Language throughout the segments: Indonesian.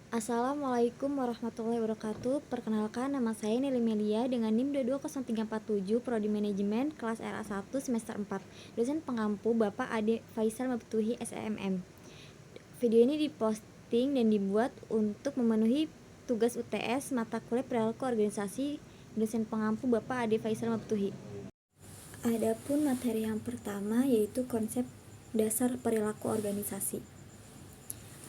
Assalamualaikum warahmatullahi wabarakatuh. Perkenalkan, nama saya Nili Melia dengan NIM 220347, Prodi Manajemen, kelas RA1 semester 4. Dosen pengampu Bapak Ade Faisal Mabtuhi SEMM. Video ini diposting dan dibuat untuk memenuhi tugas UTS mata kuliah perilaku organisasi dosen pengampu Bapak Ade Faisal Mabtuhi. Adapun materi yang pertama yaitu konsep dasar perilaku organisasi.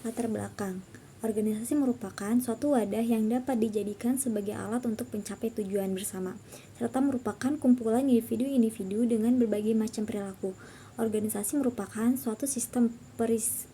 Latar belakang. Organisasi merupakan suatu wadah yang dapat dijadikan sebagai alat untuk mencapai tujuan bersama, serta merupakan kumpulan individu-individu dengan berbagai macam perilaku. Organisasi merupakan suatu sistem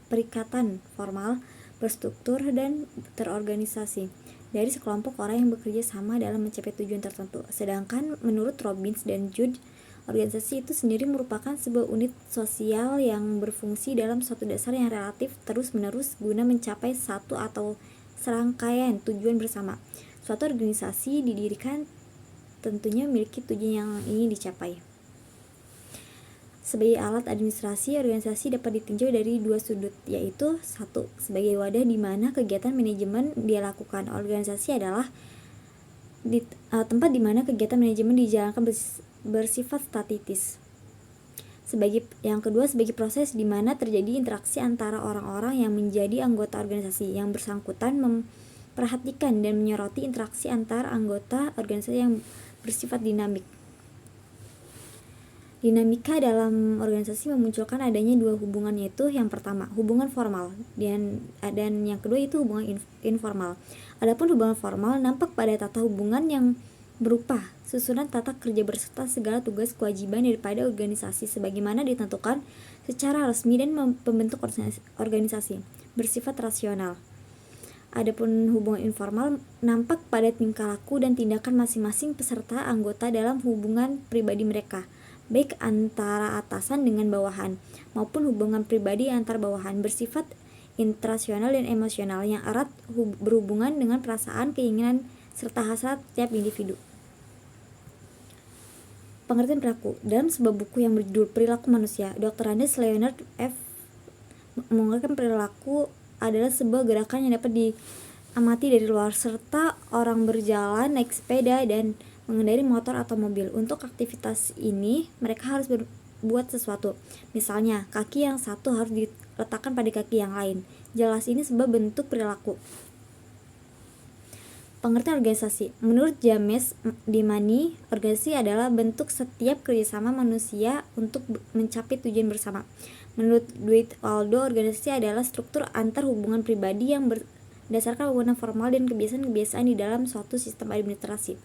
perikatan formal, berstruktur, dan terorganisasi dari sekelompok orang yang bekerja sama dalam mencapai tujuan tertentu. Sedangkan menurut Robbins dan Judd, organisasi itu sendiri merupakan sebuah unit sosial yang berfungsi dalam suatu dasar yang relatif terus-menerus guna mencapai satu atau serangkaian tujuan bersama. Suatu organisasi didirikan tentunya memiliki tujuan yang ingin dicapai. Sebagai alat administrasi, organisasi dapat ditinjau dari dua sudut, yaitu satu, sebagai wadah di mana kegiatan manajemen dia lakukan. Organisasi adalah tempat di mana kegiatan manajemen dijalankan bersifat statis. Yang kedua, sebagai proses di mana terjadi interaksi antara orang-orang yang menjadi anggota organisasi. Yang bersangkutan memperhatikan dan menyoroti interaksi antar anggota organisasi yang bersifat dinamik. Dinamika dalam organisasi memunculkan adanya dua hubungan, yaitu yang pertama hubungan formal dan yang kedua itu hubungan informal. Adapun hubungan formal nampak pada tata hubungan yang berupa susunan tata kerja berserta segala tugas kewajiban daripada organisasi sebagaimana ditentukan secara resmi dan pembentuk organisasi bersifat rasional. Adapun hubungan informal nampak pada tingkah laku dan tindakan masing-masing peserta anggota dalam hubungan pribadi mereka, baik antara atasan dengan bawahan maupun hubungan pribadi antar bawahan, bersifat intrasional dan emosional yang erat berhubungan dengan perasaan, keinginan, serta hasrat setiap individu. Pengertian perilaku. Dalam sebuah buku yang berjudul Perilaku Manusia, Dr. Andes Leonard F. mengungkapkan perilaku adalah sebuah gerakan yang dapat diamati dari luar, serta orang berjalan, naik sepeda, dan mengendarai motor atau mobil. Untuk aktivitas ini, mereka harus berbuat sesuatu. Misalnya, kaki yang satu harus diletakkan pada kaki yang lain. Jelas ini sebuah bentuk perilaku. Pengertian organisasi. Menurut James Dimani, organisasi adalah bentuk setiap kerjasama manusia untuk mencapai tujuan bersama. Menurut Dwight Waldo, organisasi adalah struktur antar hubungan pribadi yang berdasarkan hubungan formal dan kebiasaan-kebiasaan di dalam suatu sistem administrasi.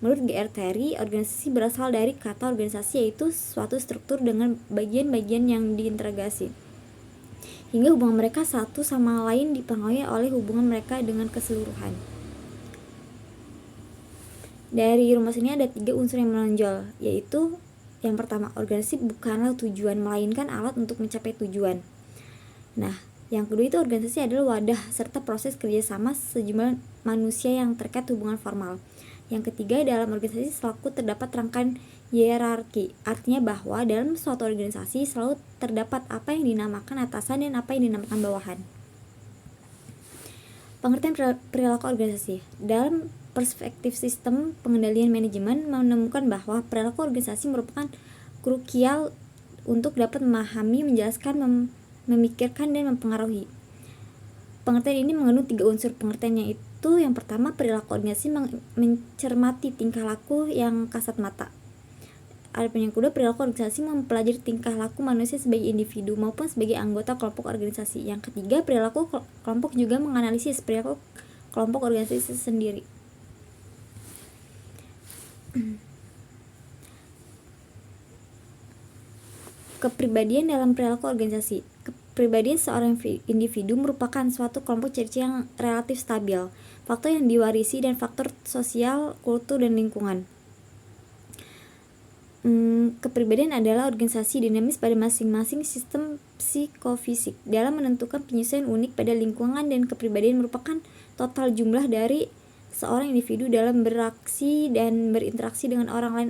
Menurut G.R. Terry, organisasi berasal dari kata organisasi, yaitu suatu struktur dengan bagian-bagian yang diintegrasi, hingga hubungan mereka satu sama lain dipengaruhi oleh hubungan mereka dengan keseluruhan. Dari rumus ini ada 3 unsur yang menonjol, yaitu yang pertama, organisasi bukanlah tujuan, melainkan alat untuk mencapai tujuan. Nah, yang kedua itu organisasi adalah wadah serta proses kerjasama sejumlah manusia yang terkait hubungan formal. Yang ketiga, dalam organisasi selalu terdapat rangkaian hierarki, artinya bahwa dalam suatu organisasi selalu terdapat apa yang dinamakan atasan dan apa yang dinamakan bawahan. Pengertian perilaku organisasi. Dalam perspektif sistem pengendalian manajemen menemukan bahwa perilaku organisasi merupakan krusial untuk dapat memahami, menjelaskan, memikirkan, dan mempengaruhi. Pengertian ini mengandung 3 unsur pengertian, yaitu yang pertama, perilaku organisasi mencermati tingkah laku yang kasat mata. Adapun yang kedua, perilaku organisasi mempelajari tingkah laku manusia sebagai individu maupun sebagai anggota kelompok organisasi. Yang ketiga, perilaku kelompok juga menganalisis perilaku kelompok organisasi sendiri. Kepribadian dalam perilaku organisasi. Kepribadian seorang individu merupakan suatu kelompok ciri yang relatif stabil, faktor yang diwarisi, dan faktor sosial, kultur, dan lingkungan. Kepribadian adalah organisasi dinamis pada masing-masing sistem psikofisik dalam menentukan penyesuaian unik pada lingkungan, dan kepribadian merupakan total jumlah dari seorang individu dalam beraksi dan berinteraksi dengan orang lain,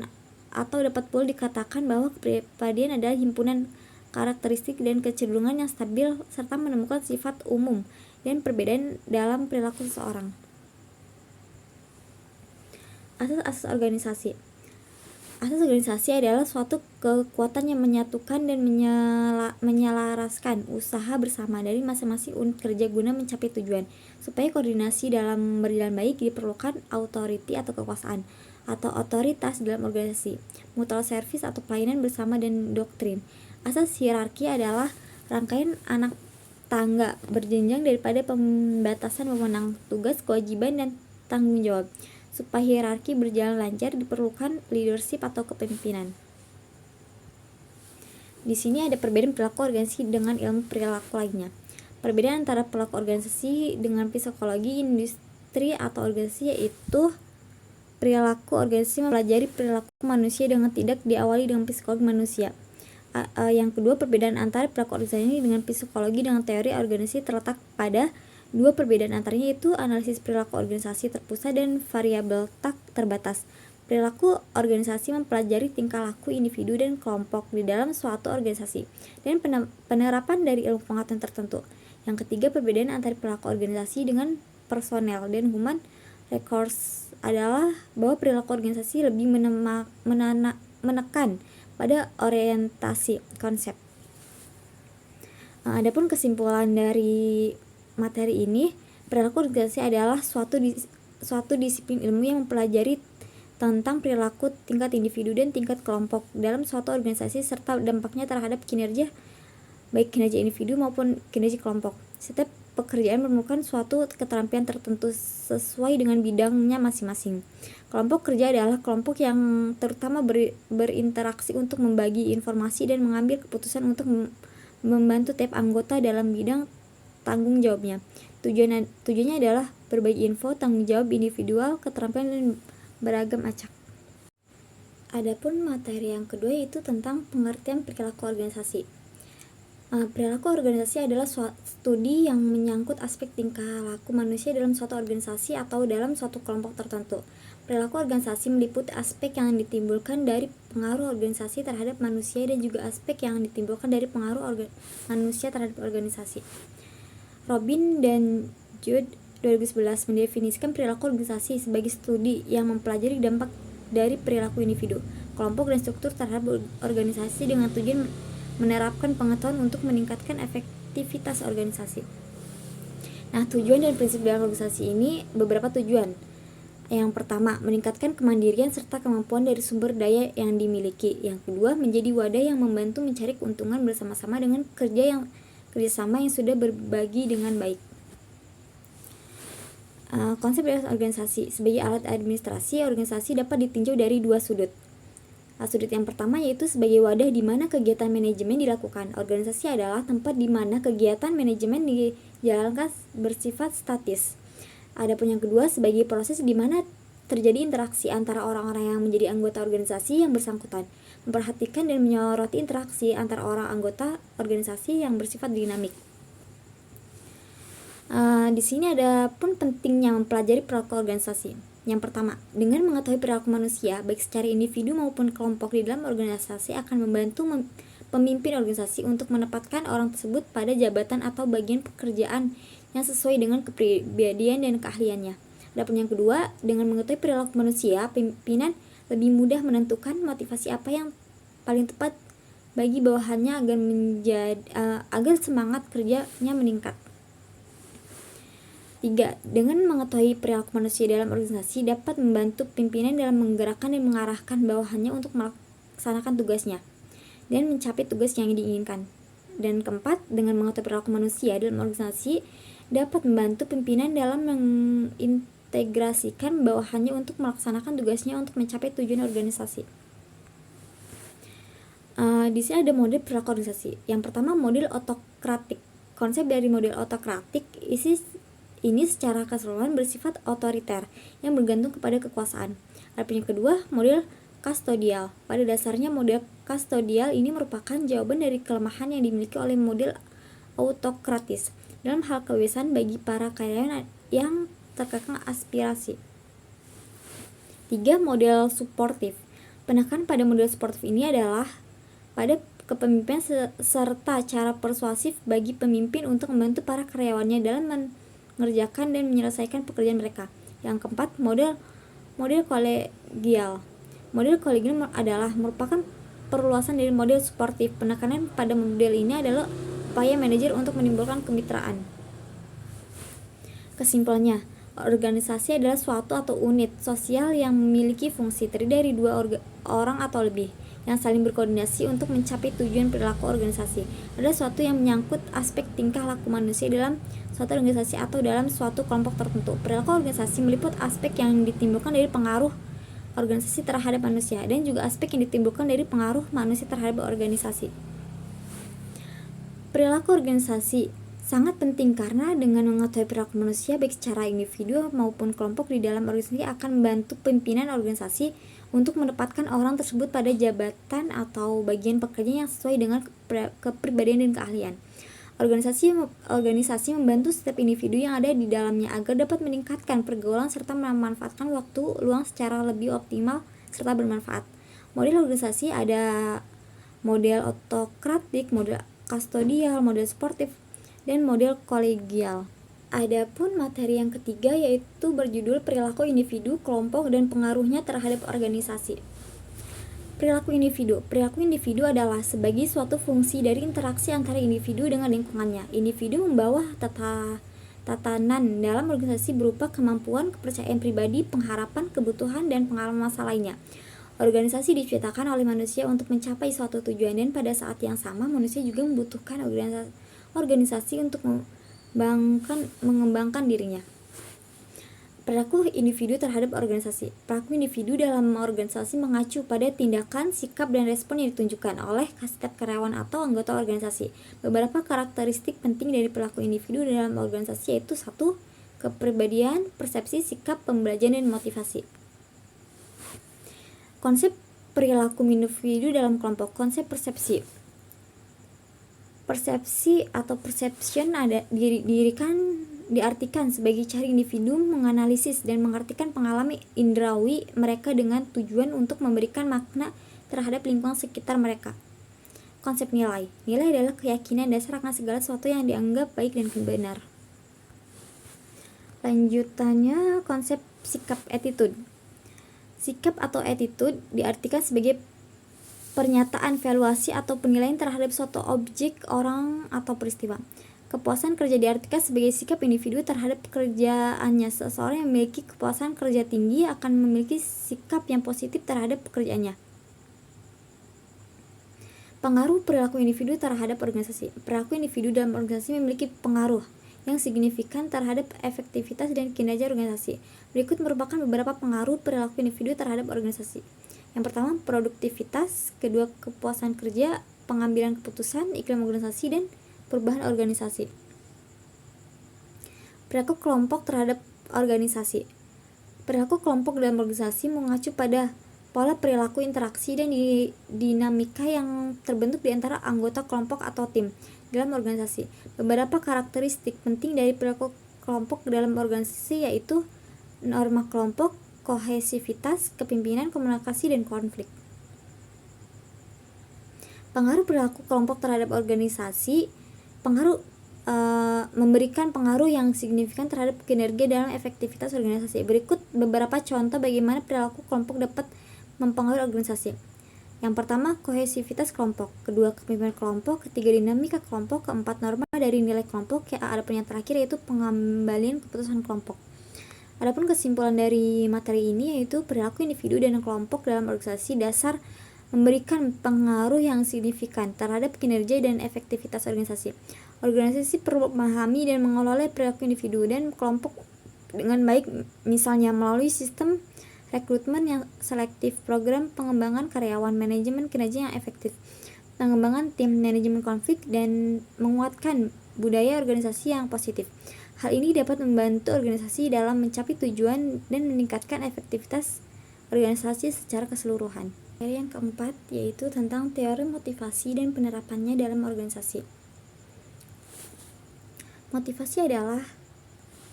atau dapat pula dikatakan bahwa kepribadian adalah himpunan karakteristik dan kecenderungan yang stabil serta menemukan sifat umum dan perbedaan dalam perilaku seseorang. Asas-asas organisasi. Asas organisasi adalah suatu kekuatan yang menyatukan dan menyelaraskan usaha bersama dari masing-masing unit kerja guna mencapai tujuan. Supaya koordinasi dalam berjalan baik diperlukan authority atau kekuasaan atau otoritas dalam organisasi, mutual service atau pelayanan bersama, dan doktrin. Asas hierarki adalah rangkaian anak tangga berjenjang daripada pembatasan wewenang, tugas, kewajiban, dan tanggung jawab. Supaya hierarki berjalan lancar diperlukan leadership atau kepemimpinan. Di sini ada perbedaan perilaku organisasi dengan ilmu perilaku lainnya. Perbedaan antara perilaku organisasi dengan psikologi industri atau organisasi yaitu perilaku organisasi mempelajari perilaku manusia dengan tidak diawali dengan psikologi manusia. Yang kedua, perbedaan antara perilaku organisasi dengan psikologi dengan teori organisasi terletak pada dua perbedaan antaranya, yaitu analisis perilaku organisasi terpusat dan variabel terbatas. Perilaku organisasi mempelajari tingkah laku individu dan kelompok di dalam suatu organisasi dan penerapan dari ilmu pengetahuan tertentu. Yang ketiga, perbedaan antara perilaku organisasi dengan personel dan human resource adalah bahwa perilaku organisasi lebih menekan pada orientasi konsep. Adapun kesimpulan dari materi ini, perilaku organisasi adalah suatu disiplin ilmu yang mempelajari tentang perilaku tingkat individu dan tingkat kelompok dalam suatu organisasi serta dampaknya terhadap kinerja, baik kinerja individu maupun kinerja kelompok. Setiap pekerjaan memerlukan suatu keterampilan tertentu sesuai dengan bidangnya masing-masing. Kelompok kerja adalah kelompok yang terutama berinteraksi untuk membagi informasi dan mengambil keputusan untuk membantu tiap anggota dalam bidang tanggung jawabnya. Tujuannya adalah berbagi info, tanggung jawab individual, keterampilan, dan beragam acak. Adapun materi yang kedua yaitu tentang pengertian perilaku organisasi. Perilaku organisasi adalah studi yang menyangkut aspek tingkah laku manusia dalam suatu organisasi atau dalam suatu kelompok tertentu. Perilaku organisasi meliputi aspek yang ditimbulkan dari pengaruh organisasi terhadap manusia dan juga aspek yang ditimbulkan dari pengaruh manusia terhadap organisasi. Robin dan Judd 2011 mendefinisikan perilaku organisasi sebagai studi yang mempelajari dampak dari perilaku individu, kelompok, dan struktur terhadap organisasi dengan tujuan menerapkan pengetahuan untuk meningkatkan efektivitas organisasi. Nah, tujuan dan prinsip dalam organisasi ini beberapa tujuan. Yang pertama, meningkatkan kemandirian serta kemampuan dari sumber daya yang dimiliki. Yang kedua, menjadi wadah yang membantu mencari keuntungan bersama-sama dengan kerjasama yang sudah berbagi dengan baik. Konsep dari organisasi sebagai alat administrasi organisasi dapat ditinjau dari dua sudut. Sudut yang pertama yaitu sebagai wadah di mana kegiatan manajemen dilakukan. Organisasi adalah tempat di mana kegiatan manajemen dijalankan bersifat statis. Adapun yang kedua sebagai proses di mana terjadi interaksi antara orang-orang yang menjadi anggota organisasi yang bersangkutan, memperhatikan dan menyoroti interaksi antara orang anggota organisasi yang bersifat dinamik. Di sini ada pun pentingnya mempelajari perilaku organisasi. Yang pertama, dengan mengetahui perilaku manusia baik secara individu maupun kelompok di dalam organisasi akan membantu pemimpin organisasi untuk menempatkan orang tersebut pada jabatan atau bagian pekerjaan yang sesuai dengan kepribadian dan keahliannya. Adapun yang kedua, dengan mengetahui perilaku manusia, pimpinan lebih mudah menentukan motivasi apa yang paling tepat bagi bawahannya agar semangat kerjanya meningkat. 3. Dengan mengetahui perilaku manusia dalam organisasi dapat membantu pimpinan dalam menggerakkan dan mengarahkan bawahannya untuk melaksanakan tugasnya dan mencapai tugas yang diinginkan. Dan keempat, dengan mengetahui perilaku manusia dalam organisasi dapat membantu pimpinan dalam mengintegrasikan bawahannya untuk melaksanakan tugasnya untuk mencapai tujuan organisasi. Di sini ada model perilaku organisasi. Yang pertama, model otokratik. Konsep dari model otokratik ini secara keseluruhan bersifat otoriter yang bergantung kepada kekuasaan. Adapun yang kedua, model kustodial. Pada dasarnya model kustodial ini merupakan jawaban dari kelemahan yang dimiliki oleh model autokratis dalam hal kebebasan bagi para karyawan yang terkekang aspirasi. 3. Model suportif. Penekanan pada model suportif ini adalah pada kepemimpinan serta cara persuasif bagi pemimpin untuk membantu para karyawannya dalam mengerjakan dan menyelesaikan pekerjaan mereka. Yang keempat, model kolegial. Model kolegial adalah merupakan perluasan dari model suportif. Penekanan pada model ini adalah upaya manajer untuk menimbulkan kemitraan. Kesimpulannya, organisasi adalah suatu atau unit sosial yang memiliki fungsi terdiri dari dua orang atau lebih yang saling berkoordinasi untuk mencapai tujuan. Perilaku organisasi adalah suatu yang menyangkut aspek tingkah laku manusia dalam suatu organisasi atau dalam suatu kelompok tertentu. Perilaku organisasi meliput aspek yang ditimbulkan dari pengaruh organisasi terhadap manusia dan juga aspek yang ditimbulkan dari pengaruh manusia terhadap organisasi. Perilaku organisasi sangat penting karena dengan mengetahui perilaku manusia baik secara individu maupun kelompok di dalam organisasi akan membantu pimpinan organisasi untuk menempatkan orang tersebut pada jabatan atau bagian pekerjaan yang sesuai dengan kepribadian dan keahlian. Organisasi membantu setiap individu yang ada di dalamnya agar dapat meningkatkan pergaulan serta memanfaatkan waktu luang secara lebih optimal serta bermanfaat. Model organisasi ada model otokratik, model kustodial, model sportif, dan model kolegial. Adapun materi yang ketiga yaitu berjudul perilaku individu, kelompok, dan pengaruhnya terhadap organisasi. Perilaku individu. Perilaku individu adalah sebagai suatu fungsi dari interaksi antara individu dengan lingkungannya. Individu membawa tatanan dalam organisasi berupa kemampuan, kepercayaan pribadi, pengharapan, kebutuhan, dan pengalaman masa lainnya. Organisasi diciptakan oleh manusia untuk mencapai suatu tujuan dan pada saat yang sama manusia juga membutuhkan organisasi untuk mengembangkan dirinya. Perilaku individu terhadap organisasi. Perilaku individu dalam organisasi mengacu pada tindakan, sikap, dan respon yang ditunjukkan oleh setiap karyawan atau anggota organisasi. Beberapa karakteristik penting dari perilaku individu dalam organisasi yaitu 1. Kepribadian, persepsi, sikap, pembelajaran, dan motivasi. Konsep perilaku individu dalam kelompok. Konsep persepsi. Persepsi atau perception diartikan sebagai cara individu menganalisis dan mengartikan pengalaman indrawi mereka dengan tujuan untuk memberikan makna terhadap lingkungan sekitar mereka. Konsep nilai. Nilai adalah keyakinan dasar akan segala sesuatu yang dianggap baik dan benar. Lanjutannya konsep sikap attitude. Sikap atau attitude diartikan sebagai pernyataan valuasi atau penilaian terhadap suatu objek, orang, atau peristiwa. Kepuasan kerja diartikan sebagai sikap individu terhadap pekerjaannya. Seseorang yang memiliki kepuasan kerja tinggi akan memiliki sikap yang positif terhadap pekerjaannya. Pengaruh perilaku individu terhadap organisasi. Perilaku individu dalam organisasi memiliki pengaruh yang signifikan terhadap efektivitas dan kinerja organisasi. Berikut merupakan beberapa pengaruh perilaku individu terhadap organisasi. Yang pertama, produktivitas, kedua, kepuasan kerja, pengambilan keputusan, iklim organisasi, dan perubahan organisasi. Perilaku kelompok terhadap organisasi. Perilaku kelompok dalam organisasi mengacu pada pola perilaku interaksi dan dinamika yang terbentuk di antara anggota kelompok atau tim dalam organisasi. Beberapa karakteristik penting dari perilaku kelompok dalam organisasi yaitu norma kelompok, kohesivitas, kepemimpinan, komunikasi, dan konflik. Pengaruh perilaku kelompok terhadap organisasi. Memberikan pengaruh yang signifikan terhadap kinerja dalam efektivitas organisasi. Berikut beberapa contoh bagaimana perilaku kelompok dapat mempengaruhi organisasi. Yang pertama, kohesivitas kelompok. Kedua, kepemimpinan kelompok. Ketiga, dinamika kelompok. Keempat, norma dari nilai kelompok. Adapun yang terakhir yaitu pengembalian keputusan kelompok. Adapun kesimpulan dari materi ini yaitu perilaku individu dan kelompok dalam organisasi dasar memberikan pengaruh yang signifikan terhadap kinerja dan efektivitas organisasi. Organisasi perlu memahami dan mengelola perilaku individu dan kelompok dengan baik, misalnya melalui sistem rekrutmen yang selektif, program pengembangan karyawan, manajemen kinerja yang efektif, pengembangan tim, manajemen konflik, dan menguatkan budaya organisasi yang positif. Hal ini dapat membantu organisasi dalam mencapai tujuan dan meningkatkan efektivitas organisasi secara keseluruhan. Materi yang keempat yaitu tentang teori motivasi dan penerapannya dalam organisasi. Motivasi adalah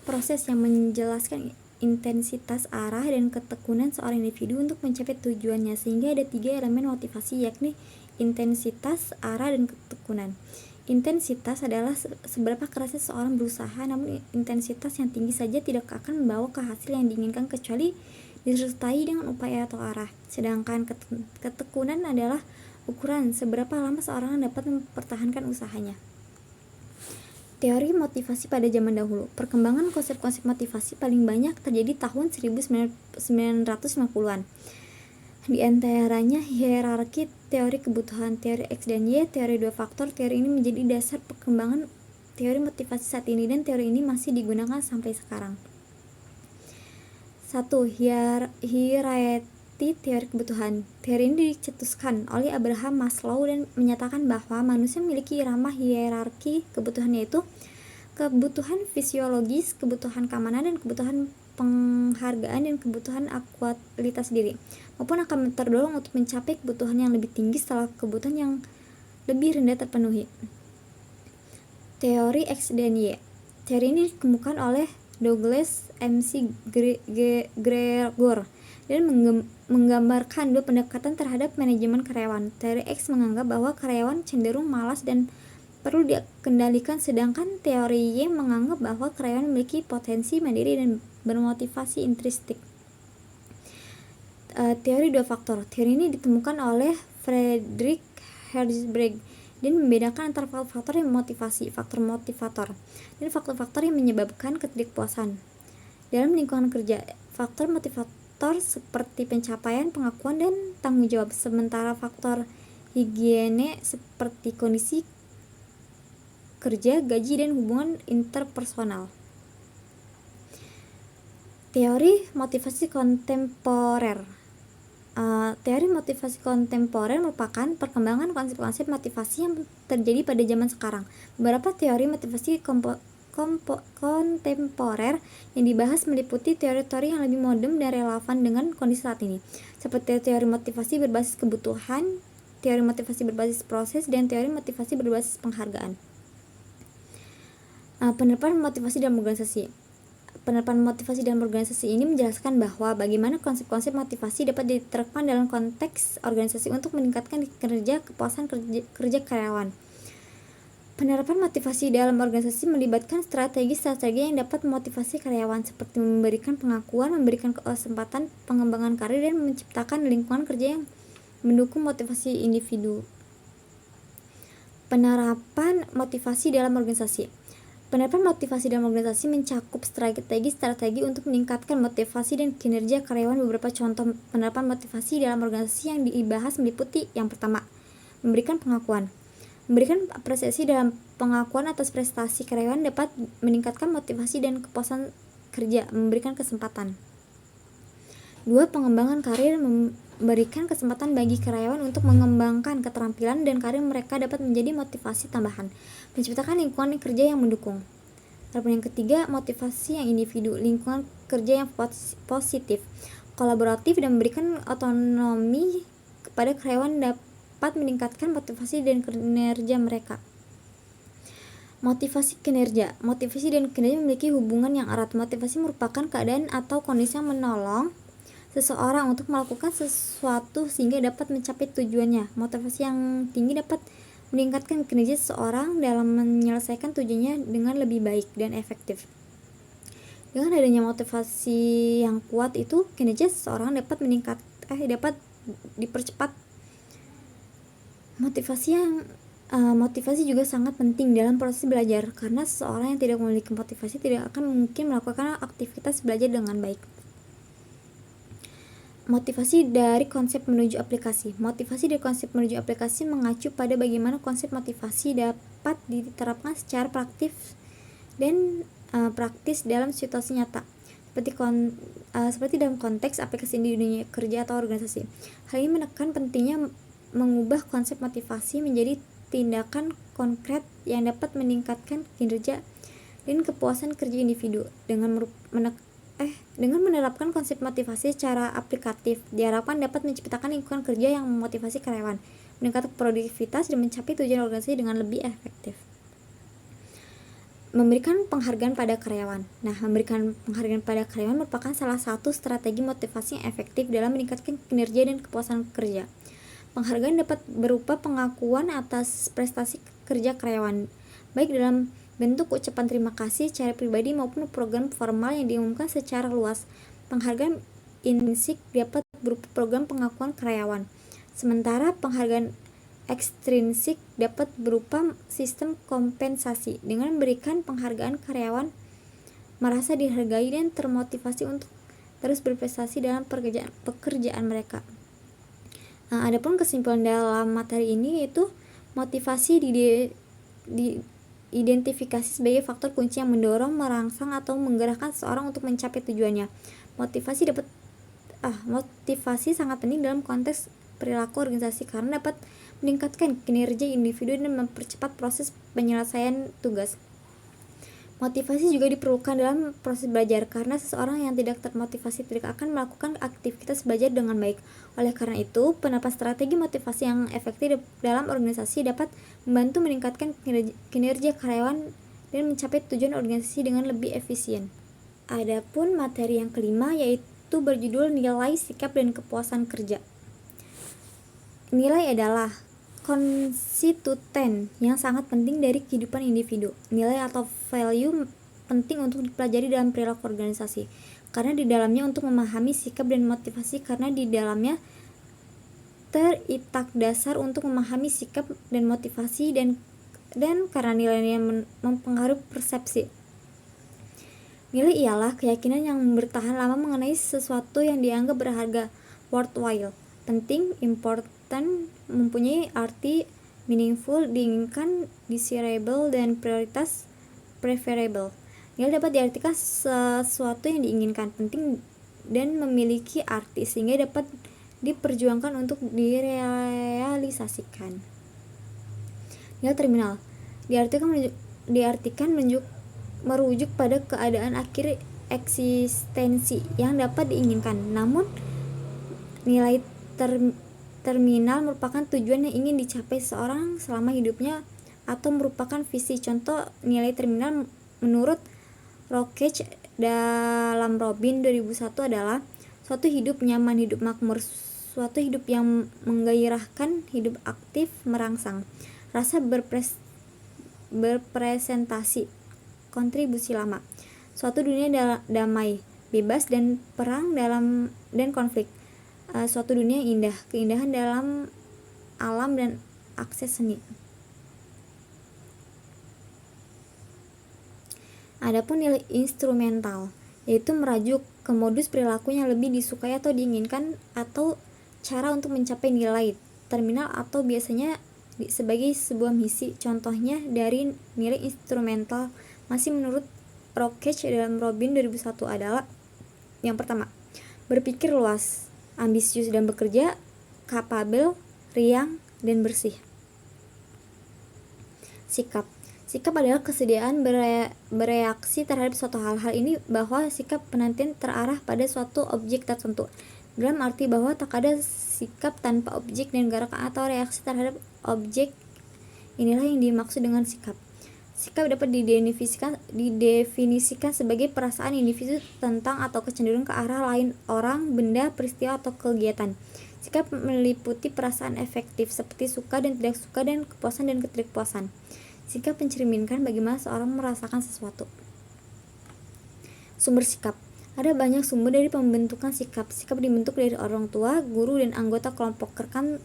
proses yang menjelaskan intensitas, arah, dan ketekunan seorang individu untuk mencapai tujuannya, sehingga ada 3 elemen motivasi yakni intensitas, arah, dan ketekunan. Intensitas adalah seberapa kerasnya seseorang berusaha, namun intensitas yang tinggi saja tidak akan membawa ke hasil yang diinginkan kecuali disertai dengan upaya atau arah. Sedangkan ketekunan adalah ukuran seberapa lama seorang dapat mempertahankan usahanya. Teori motivasi pada zaman dahulu. Perkembangan konsep-konsep motivasi paling banyak terjadi tahun 1950-an. Di antaranya hierarki teori kebutuhan, teori X dan Y, teori dua faktor. Teori ini menjadi dasar perkembangan teori motivasi saat ini dan teori ini masih digunakan sampai sekarang. 1. Hierarki teori kebutuhan. Teori ini dicetuskan oleh Abraham Maslow dan menyatakan bahwa manusia memiliki irama hierarki kebutuhan, yaitu kebutuhan fisiologis, kebutuhan keamanan, dan kebutuhan penghargaan, dan kebutuhan akualitas diri, maupun akan terdorong untuk mencapai kebutuhan yang lebih tinggi setelah kebutuhan yang lebih rendah terpenuhi. Teori X dan Y. Teori ini dikemukakan oleh Douglas McGregor dan menggambarkan dua pendekatan terhadap manajemen karyawan. Teori X menganggap bahwa karyawan cenderung malas dan perlu dikendalikan, sedangkan teori Y menganggap bahwa karyawan memiliki potensi mandiri dan bermotivasi intrinsik. Teori dua faktor. Teori ini ditemukan oleh Frederick Herzberg dan membedakan antara faktor yang memotivasi, faktor motivator, dan faktor-faktor yang menyebabkan ketidakpuasan dalam lingkungan kerja. Faktor motivator seperti pencapaian, pengakuan, dan tanggung jawab, sementara faktor higiene seperti kondisi kerja, gaji, dan hubungan interpersonal. Teori motivasi kontemporer. Teori motivasi kontemporer merupakan perkembangan konsep-konsep motivasi yang terjadi pada zaman sekarang. Beberapa teori motivasi kontemporer yang dibahas meliputi teori-teori yang lebih modern dan relevan dengan kondisi saat ini, seperti teori motivasi berbasis kebutuhan, teori motivasi berbasis proses, dan teori motivasi berbasis penghargaan. Penerapan motivasi dalam organisasi. Penerapan motivasi dalam organisasi ini menjelaskan bahwa bagaimana konsep-konsep motivasi dapat diterapkan dalam konteks organisasi untuk meningkatkan kinerja, kepuasan kerja karyawan. Penerapan motivasi dalam organisasi melibatkan strategi-strategi yang dapat memotivasi karyawan, seperti memberikan pengakuan, memberikan kesempatan pengembangan karir, dan menciptakan lingkungan kerja yang mendukung motivasi individu. Penerapan motivasi dalam organisasi. Penerapan motivasi dalam organisasi mencakup strategi-strategi untuk meningkatkan motivasi dan kinerja karyawan. Beberapa contoh penerapan motivasi dalam organisasi yang dibahas meliputi: yang pertama, memberikan pengakuan. Memberikan apresiasi dalam pengakuan atas prestasi karyawan dapat meningkatkan motivasi dan kepuasan kerja. Memberikan kesempatan. 2. Pengembangan karir. Memberikan kesempatan bagi karyawan untuk mengembangkan keterampilan dan karir mereka dapat menjadi motivasi tambahan. Menciptakan lingkungan kerja yang mendukung. Lalu yang ketiga, motivasi yang individu. Lingkungan kerja yang positif, kolaboratif, dan memberikan otonomi kepada karyawan dapat meningkatkan motivasi dan kinerja mereka. Motivasi kinerja. Motivasi dan kinerja memiliki hubungan yang erat. Motivasi merupakan keadaan atau kondisi yang menolong seseorang untuk melakukan sesuatu sehingga dapat mencapai tujuannya. Motivasi yang tinggi dapat meningkatkan kinerja seseorang dalam menyelesaikan tujuannya dengan lebih baik dan efektif. Dengan adanya motivasi yang kuat itu, kinerja seseorang dapat dapat dipercepat. Motivasi juga sangat penting dalam proses belajar, karena seseorang yang tidak memiliki motivasi tidak akan mungkin melakukan aktivitas belajar dengan baik. Motivasi dari konsep menuju aplikasi. Motivasi dari konsep menuju aplikasi mengacu pada bagaimana konsep motivasi dapat diterapkan secara praktis dalam situasi nyata, seperti dalam konteks aplikasi di dunia kerja atau organisasi. Hal ini menekan pentingnya mengubah konsep motivasi menjadi tindakan konkret yang dapat meningkatkan kinerja dan kepuasan kerja individu. Dengan menerapkan konsep motivasi secara aplikatif, diharapkan dapat menciptakan lingkungan kerja yang memotivasi karyawan, meningkatkan produktivitas, dan mencapai tujuan organisasi dengan lebih efektif. Memberikan penghargaan pada karyawan. Memberikan penghargaan pada karyawan merupakan salah satu strategi motivasi yang efektif dalam meningkatkan kinerja dan kepuasan kerja. Penghargaan dapat berupa pengakuan atas prestasi kerja karyawan, baik dalam bentuk ucapan terima kasih secara pribadi maupun program formal yang diumumkan secara luas. Penghargaan intrinsik dapat berupa program pengakuan karyawan, sementara penghargaan ekstrinsik dapat berupa sistem kompensasi. Dengan memberikan penghargaan, karyawan merasa dihargai dan termotivasi untuk terus berprestasi dalam pekerjaan mereka. Adapun kesimpulan dalam materi ini yaitu motivasi diidentifikasi sebagai faktor kunci yang mendorong, merangsang atau menggerakkan seseorang untuk mencapai tujuannya. Motivasi sangat penting dalam konteks perilaku organisasi karena dapat meningkatkan kinerja individu dan mempercepat proses penyelesaian tugas. Motivasi juga diperlukan dalam proses belajar karena seseorang yang tidak termotivasi tidak akan melakukan aktivitas belajar dengan baik. Oleh karena itu, penerapan strategi motivasi yang efektif dalam organisasi dapat membantu meningkatkan kinerja karyawan dan mencapai tujuan organisasi dengan lebih efisien. Adapun materi yang kelima yaitu berjudul nilai, sikap, dan kepuasan kerja. Nilai adalah konstituen yang sangat penting dari kehidupan individu. Nilai atau value penting untuk dipelajari dalam perilaku organisasi karena di dalamnya untuk memahami sikap dan motivasi karena di dalamnya teritak dasar untuk memahami sikap dan motivasi dan karena nilainya mempengaruhi persepsi. Nilai ialah keyakinan yang bertahan lama mengenai sesuatu yang dianggap berharga, worthwhile, penting, important, mempunyai arti, meaningful, diinginkan, desirable, dan prioritas, preferable. Nilai dapat diartikan sesuatu yang diinginkan, penting, dan memiliki arti sehingga dapat diperjuangkan untuk direalisasikan. Nilai terminal diartikan merujuk pada keadaan akhir eksistensi yang dapat diinginkan. Namun nilai terminal merupakan tujuan yang ingin dicapai seseorang selama hidupnya atau merupakan visi. Contoh nilai terminal menurut Rockage dalam Robin 2001 adalah suatu hidup nyaman, hidup makmur, suatu hidup yang menggairahkan, hidup aktif, merangsang, rasa berpresentasi, kontribusi lama, suatu dunia damai, bebas dan perang dan konflik, suatu dunia yang indah, keindahan dalam alam dan akses seni. Adapun nilai instrumental yaitu merajuk ke modus perilaku yang lebih disukai atau diinginkan atau cara untuk mencapai nilai terminal atau biasanya sebagai sebuah misi. Contohnya dari nilai instrumental masih menurut Rockage dalam Robin 2001 adalah yang pertama, berpikir luas, ambisius dan bekerja, kapabel, riang, dan bersih. Sikap adalah kesediaan bereaksi terhadap suatu hal-hal ini bahwa sikap penantian terarah pada suatu objek tertentu, dalam arti bahwa tak ada sikap tanpa objek dan gerakan atau reaksi terhadap objek. Inilah yang dimaksud dengan sikap. Sikap dapat didefinisikan sebagai perasaan individu tentang atau kecenderungan ke arah lain orang, benda, peristiwa, atau kegiatan. Sikap meliputi perasaan efektif seperti suka dan tidak suka dan kepuasan dan ketidakpuasan. Sikap mencerminkan bagaimana seorang merasakan sesuatu. Sumber sikap. Ada banyak sumber dari pembentukan sikap. Sikap dibentuk dari orang tua, guru, dan anggota kelompok, rekan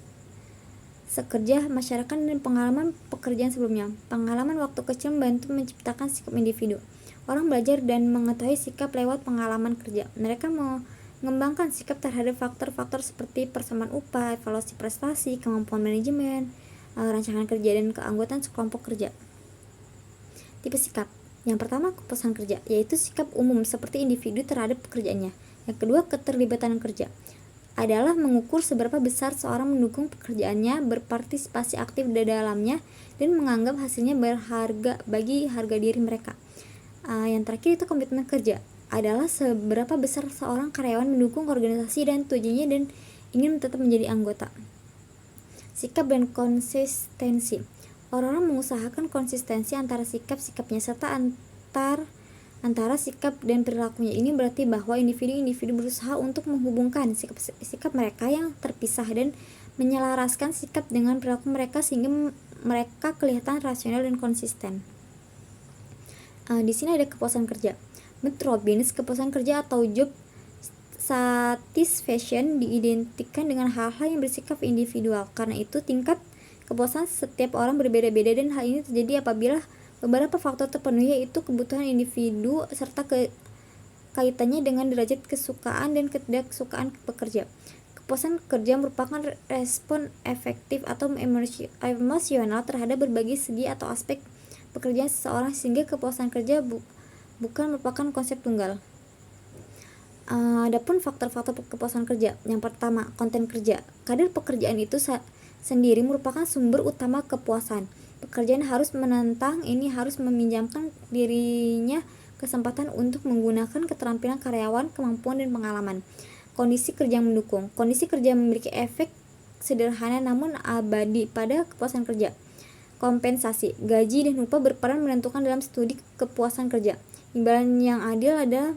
sekerja, masyarakat, dan pengalaman pekerjaan sebelumnya. Pengalaman waktu kecil membantu menciptakan sikap individu. Orang belajar dan mengetahui sikap lewat pengalaman kerja. Mereka mengembangkan sikap terhadap faktor-faktor seperti persamaan upah, evaluasi prestasi, kemampuan manajemen, rancangan kerja, dan keanggotaan sekelompok kerja. Tipe sikap. Yang pertama, kepuasan kerja, yaitu sikap umum seperti individu terhadap pekerjaannya. Yang kedua, keterlibatan kerja adalah mengukur seberapa besar seorang mendukung pekerjaannya, berpartisipasi aktif di dalamnya, dan menganggap hasilnya berharga bagi harga diri mereka. Yang terakhir itu komitmen kerja, adalah seberapa besar seorang karyawan mendukung organisasi dan tujuannya dan ingin tetap menjadi anggota. Sikap dan konsistensi. Orang-orang mengusahakan konsistensi antara sikap-sikapnya serta antara sikap dan perilakunya. Ini berarti bahwa individu-individu berusaha untuk menghubungkan sikap mereka yang terpisah dan menyelaraskan sikap dengan perilaku mereka sehingga mereka kelihatan rasional dan konsisten. Di sini ada kepuasan kerja. Menurut Robbins, kepuasan kerja atau job satisfaction diidentikan dengan hal-hal yang bersifat individual. Karena itu, tingkat kepuasan setiap orang berbeda-beda, dan hal ini terjadi apabila beberapa faktor terpenuhi, yaitu kebutuhan individu serta kaitannya dengan derajat kesukaan dan ketidaksukaan pekerja. Kepuasan kerja merupakan respon efektif atau emosional terhadap berbagai segi atau aspek pekerjaan seseorang, sehingga kepuasan kerja bukan merupakan konsep tunggal. Adapun faktor-faktor kepuasan kerja. Yang pertama, konten kerja. Kadar pekerjaan itu sendiri merupakan sumber utama kepuasan. Pekerjaan harus menantang, ini harus meminjamkan dirinya kesempatan untuk menggunakan keterampilan karyawan, kemampuan, dan pengalaman. Kondisi kerja yang mendukung. Kondisi kerja memiliki efek sederhana namun abadi pada kepuasan kerja. Kompensasi, gaji, dan upah berperan menentukan dalam studi kepuasan kerja. Imbalan yang adil adalah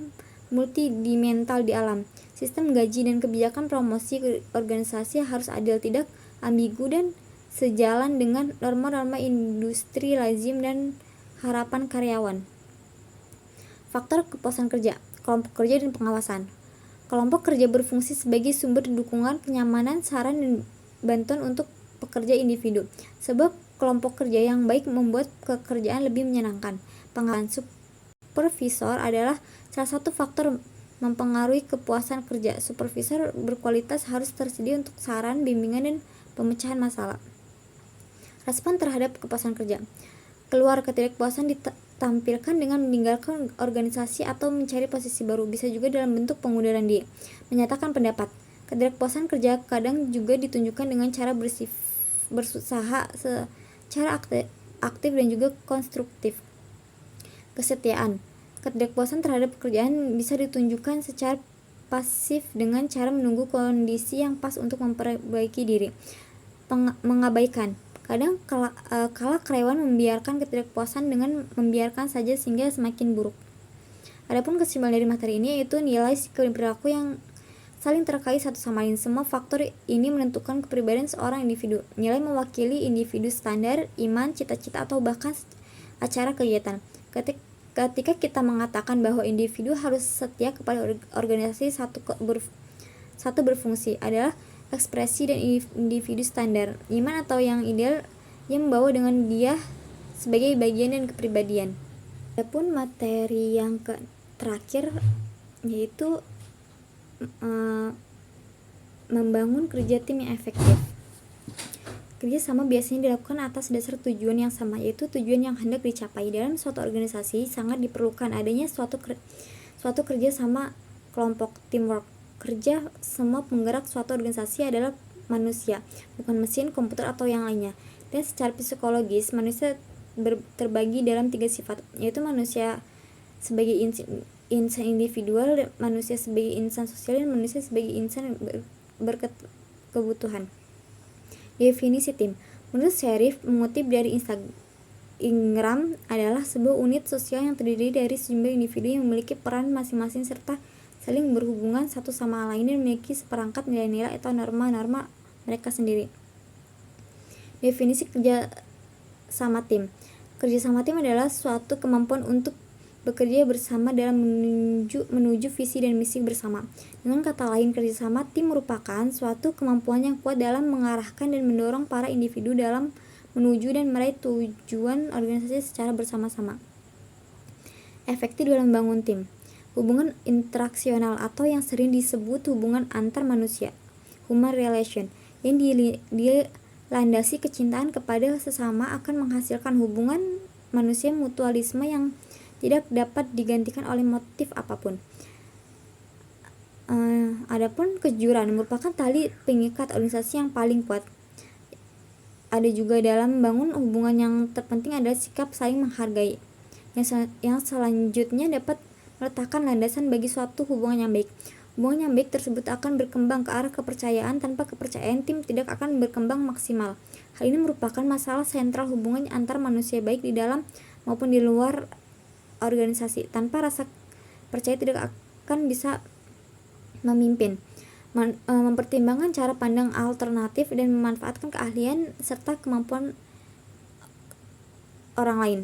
multidimensional di alam. Sistem gaji dan kebijakan promosi organisasi harus adil, tidak ambigu, dan sejalan dengan norma-norma industri lazim dan harapan karyawan. Faktor kepuasan kerja, kelompok kerja dan pengawasan. Kelompok kerja berfungsi sebagai sumber dukungan, kenyamanan, saran, dan bantuan untuk pekerja individu. Sebab kelompok kerja yang baik membuat pekerjaan lebih menyenangkan. Pengawasan supervisor adalah salah satu faktor mempengaruhi kepuasan kerja. Supervisor berkualitas harus tersedia untuk saran, bimbingan, dan pemecahan masalah. Respon terhadap kepuasan kerja. Keluar ketidakpuasan ditampilkan dengan meninggalkan organisasi atau mencari posisi baru, bisa juga dalam bentuk pengunduran diri. Menyatakan pendapat. Ketidakpuasan kerja kadang juga ditunjukkan dengan cara berusaha secara aktif dan juga konstruktif. Kesetiaan. Ketidakpuasan terhadap pekerjaan bisa ditunjukkan secara pasif dengan cara menunggu kondisi yang pas untuk memperbaiki diri. Mengabaikan. Kadang kala karyawan membiarkan ketidakpuasan dengan membiarkan saja sehingga semakin buruk. Adapun kesimpulan dari materi ini yaitu nilai sikap dan perilaku yang saling terkait satu sama lain. Semua faktor ini menentukan kepribadian seorang individu. Nilai mewakili individu standar, iman, cita-cita, atau bahkan acara kegiatan. Ketika kita mengatakan bahwa individu harus setia kepada organisasi satu berfungsi adalah ekspresi dan individu standar, iman atau yang ideal yang membawa dengan dia sebagai bagian dan kepribadian. Adapun materi yang terakhir yaitu membangun kerja tim yang efektif. Kerja sama biasanya dilakukan atas dasar tujuan yang sama, yaitu tujuan yang hendak dicapai. Dalam suatu organisasi sangat diperlukan adanya suatu kerja sama kelompok, teamwork. Kerja semua penggerak suatu organisasi adalah manusia, bukan mesin, komputer, atau yang lainnya. Dan secara psikologis, manusia terbagi dalam 3 sifat, yaitu manusia sebagai insan individual, manusia sebagai insan sosial, dan manusia sebagai insan berkebutuhan. Definisi tim. Menurut Sherif, mengutip dari Ingram, adalah sebuah unit sosial yang terdiri dari sejumlah individu yang memiliki peran masing-masing serta saling berhubungan satu sama lain dan memiliki seperangkat nilai-nilai atau norma-norma mereka sendiri. Definisi kerja sama tim. Kerja sama tim adalah suatu kemampuan untuk bekerja bersama dalam menuju visi dan misi bersama. Dengan kata lain, kerjasama tim merupakan suatu kemampuan yang kuat dalam mengarahkan dan mendorong para individu dalam menuju dan meraih tujuan organisasi secara bersama-sama. Efektif dalam membangun tim. Hubungan interaksional atau yang sering disebut hubungan antar manusia, human relation, yang dilandasi kecintaan kepada sesama akan menghasilkan hubungan manusia mutualisme yang tidak dapat digantikan oleh motif apapun. Adapun kejujuran merupakan tali pengikat organisasi yang paling kuat. Ada juga dalam membangun hubungan yang terpenting adalah sikap saling menghargai, yang selanjutnya dapat meletakkan landasan bagi suatu hubungan yang baik. Hubungan yang baik tersebut akan berkembang ke arah kepercayaan. Tanpa kepercayaan, tim tidak akan berkembang maksimal. Hal ini merupakan masalah sentral hubungan antar manusia baik di dalam maupun di luar organisasi. Tanpa rasa percaya tidak akan bisa memimpin, mempertimbangkan cara pandang alternatif, dan memanfaatkan keahlian serta kemampuan orang lain.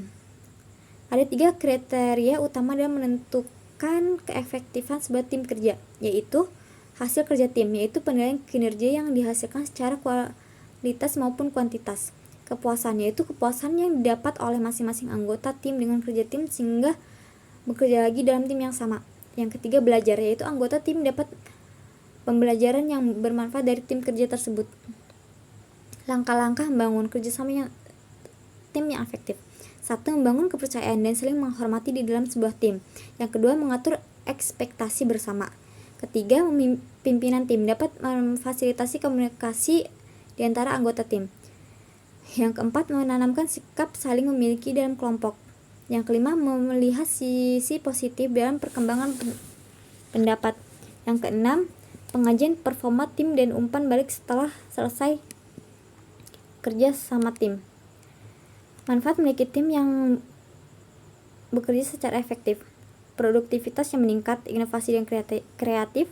Ada 3 kriteria utama dalam menentukan keefektifan sebuah tim kerja, yaitu hasil kerja tim, yaitu penilaian kinerja yang dihasilkan secara kualitas maupun kuantitas. Kepuasan, yaitu kepuasan yang didapat oleh masing-masing anggota tim dengan kerja tim sehingga bekerja lagi dalam tim yang sama. Yang ketiga, belajar, yaitu anggota tim dapat pembelajaran yang bermanfaat dari tim kerja tersebut. Langkah-langkah membangun kerjasama tim yang efektif. 1. Membangun kepercayaan dan saling menghormati di dalam sebuah tim. Yang kedua, mengatur ekspektasi bersama. Ketiga, pimpinan tim dapat memfasilitasi komunikasi di antara anggota tim. Yang keempat, menanamkan sikap saling memiliki dalam kelompok. Yang kelima, melihat sisi positif dalam perkembangan pendapat. Yang keenam, pengajian performa tim dan umpan balik setelah selesai kerja sama tim. Manfaat memiliki tim yang bekerja secara efektif. Produktivitas yang meningkat, inovasi dan kreatif,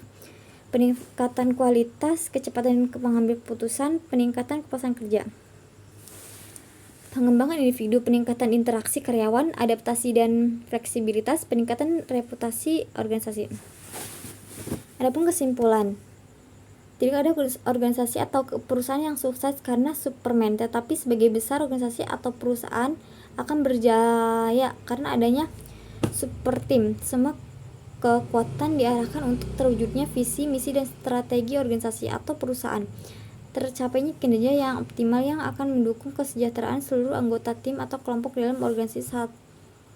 peningkatan kualitas, kecepatan mengambil keputusan, peningkatan kepuasan kerja. Pengembangan individu, peningkatan interaksi karyawan, adaptasi dan fleksibilitas, peningkatan reputasi organisasi. Adapun kesimpulan, tidak ada organisasi atau perusahaan yang sukses karena Superman, tetapi sebagai besar organisasi atau perusahaan akan berjaya karena adanya super team. Semua kekuatan diarahkan untuk terwujudnya visi, misi, dan strategi organisasi atau perusahaan. Tercapainya kinerja yang optimal yang akan mendukung kesejahteraan seluruh anggota tim atau kelompok dalam organisasi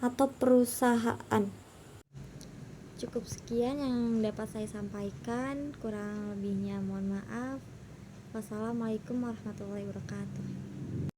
atau perusahaan. Cukup sekian yang dapat saya sampaikan, kurang lebihnya mohon maaf. Wassalamualaikum warahmatullahi wabarakatuh.